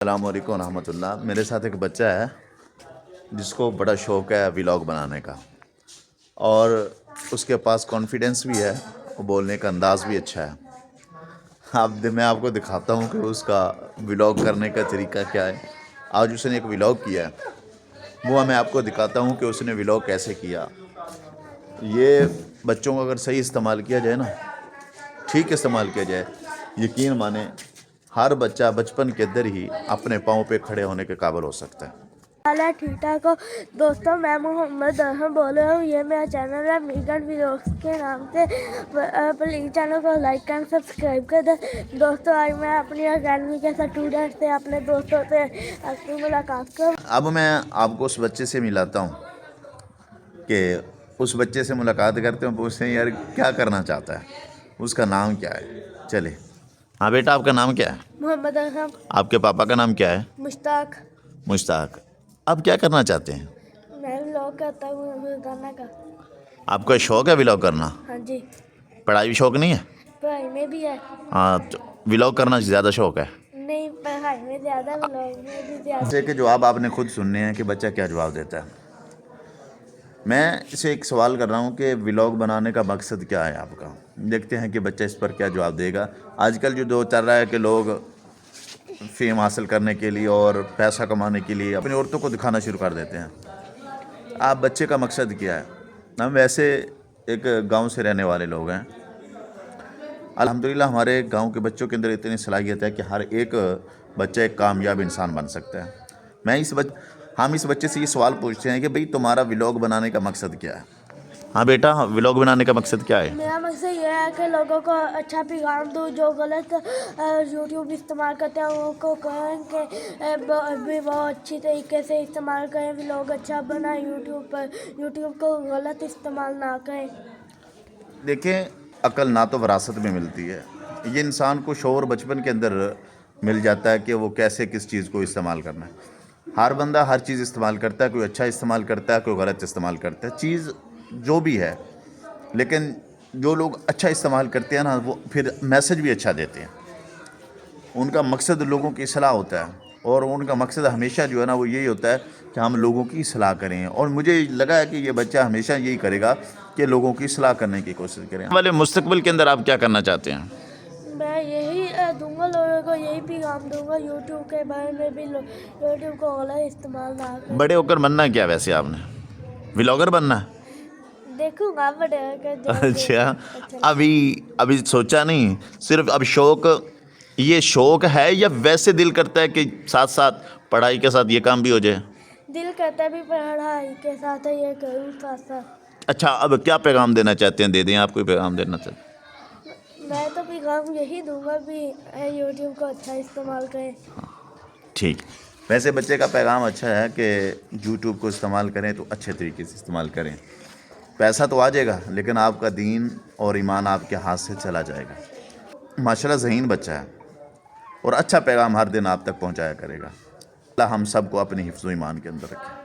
السلام علیکم ورحمۃ اللہ۔ میرے ساتھ ایک بچہ ہے جس کو بڑا شوق ہے ولاگ بنانے کا، اور اس کے پاس کانفیڈنس بھی ہے، وہ بولنے کا انداز بھی اچھا ہے۔ میں آپ کو دکھاتا ہوں کہ اس کا ولاگ کرنے کا طریقہ کیا ہے۔ آج اس نے ایک ولاگ کیا ہے، وہ میں آپ کو دکھاتا ہوں کہ اس نے ولاگ کیسے کیا۔ یہ بچوں کو اگر صحیح استعمال کیا جائے نا، ٹھیک استعمال کیا جائے، یقین مانیں ہر بچہ بچپن کے اندر ہی اپنے پاؤں پہ کھڑے ہونے کے قابل ہو سکتا ہے۔ ٹھیک ٹھاک ہو دوستوں، میں محمد ارحم بول رہا ہوں۔ یہ میرا چینل ہے میگن ولاگس کے نام سے۔ پلیز چینل کو لائک اینڈ سبسکرائب کر دیں۔ دوستوں، آج میں اپنی اکیڈمی کے اسٹوڈنٹ سے، اپنے دوستوں سے اپنی ملاقات کروں۔ اب میں آپ کو اس بچے سے ملاتا ہوں کہ اس بچے سے ملاقات کرتے ہیں، پوچھتے ہیں یار کیا کرنا چاہتا ہے، اس کا نام کیا ہے۔ چلے، ہاں بیٹا، آپ کا نام کیا ہے؟ محمد ارحم۔ آپ کے پاپا کا نام کیا ہے؟ مشتاق۔ مشتاق۔ آپ کیا کرنا چاہتے ہیں؟ میں ولاگ کرتا ہوں روزانہ کا۔ آپ کا شوق ہے ولاگ کرنا؟ ہاں جی، پڑھائی بھی شوق نہیں ہے؟ پڑھائی میں بھی ہے۔ ہاں، تو ولاگ کرنا زیادہ شوق ہے؟ نہیں، پڑھائی میں زیادہ، ولاگ میں بھی زیادہ۔ بچے کے جواب آپ نے خود سننے ہیں کہ بچہ کیا جواب دیتا ہے۔ میں اسے ایک سوال کر رہا ہوں کہ ولاگ بنانے کا مقصد کیا ہے آپ کا؟ دیکھتے ہیں کہ بچہ اس پر کیا جواب دے گا۔ آج کل جو دور چل رہا ہے کہ لوگ فیم حاصل کرنے کے لیے اور پیسہ کمانے کے لیے اپنی عورتوں کو دکھانا شروع کر دیتے ہیں۔ آپ بچے کا مقصد کیا ہے؟ ہم ویسے ایک گاؤں سے رہنے والے لوگ ہیں۔ الحمدللہ ہمارے گاؤں کے بچوں کے اندر اتنی صلاحیت ہے کہ ہر ایک بچہ ایک کامیاب انسان بن سکتا ہے۔ ہم اس بچے سے یہ سوال پوچھتے ہیں کہ بھئی تمہارا ولاگ بنانے کا مقصد کیا ہے؟ ہاں بیٹا، ولاگ بنانے کا مقصد کیا ہے؟ میرا مقصد یہ ہے کہ لوگوں کو اچھا پیغام دوں۔ جو غلط یوٹیوب استعمال کرتے ہیں ان کو کہیں کہ وہ اچھی طریقے سے استعمال کریں، ولاگ اچھا بنائیں یوٹیوب پر، یوٹیوب کو غلط استعمال نہ کریں۔ دیکھیں، عقل نہ تو وراثت میں ملتی ہے، یہ انسان کو شعور بچپن کے اندر مل جاتا ہے کہ وہ کیسے کس چیز کو استعمال کرنا ہے۔ ہر بندہ ہر چیز استعمال کرتا ہے، کوئی اچھا استعمال کرتا ہے، کوئی غلط استعمال کرتا ہے، چیز جو بھی ہے۔ لیکن جو لوگ اچھا استعمال کرتے ہیں نا، وہ پھر میسج بھی اچھا دیتے ہیں۔ ان کا مقصد لوگوں کی اصلاح ہوتا ہے، اور ان کا مقصد ہمیشہ جو ہے نا وہ یہی ہوتا ہے کہ ہم لوگوں کی اصلاح کریں، اور مجھے لگا ہے کہ یہ بچہ ہمیشہ یہی کرے گا کہ لوگوں کی اصلاح کرنے کی کوشش کریں۔ والے مستقبل کے اندر آپ کیا کرنا چاہتے ہیں؟ میں یہی دوں گا، لوگوں کو یہی پیغام دوں گا یوٹیوب کے بارے میں بھی، یوٹیوب کو غلط استعمال نہ کریں۔ بڑے ہو کر بننا کیا ویسے آپ نے؟ ولاگر بننا ہے؟ دیکھوں گا بڑے ہو کر جو اچھا، ابھی سوچا نہیں؟ صرف اب شوق، یہ شوق ہے یا ویسے دل کرتا ہے کہ ساتھ ساتھ پڑھائی کے ساتھ یہ کام بھی ہو جائے؟ دل کرتا بھی پڑھائی کے ساتھ یہ کروں ساتھ ساتھ۔ اچھا، اب کیا پیغام دینا چاہتے ہیں؟ دے دیں، آپ کوئی پیغام دینا چاہتے ہیں؟ میں تو پیغام یہی دوں گا بھی یوٹیوب کو اچھا استعمال کریں۔ ٹھیک، ویسے بچے کا پیغام اچھا ہے کہ یوٹیوب کو استعمال کریں تو اچھے طریقے سے استعمال کریں۔ پیسہ تو آ جائے گا لیکن آپ کا دین اور ایمان آپ کے ہاتھ سے چلا جائے گا۔ ماشاءاللہ ذہین بچہ ہے اور اچھا پیغام ہر دن آپ تک پہنچایا کرے گا۔ اللہ ہم سب کو اپنی حفظ و ایمان کے اندر رکھے۔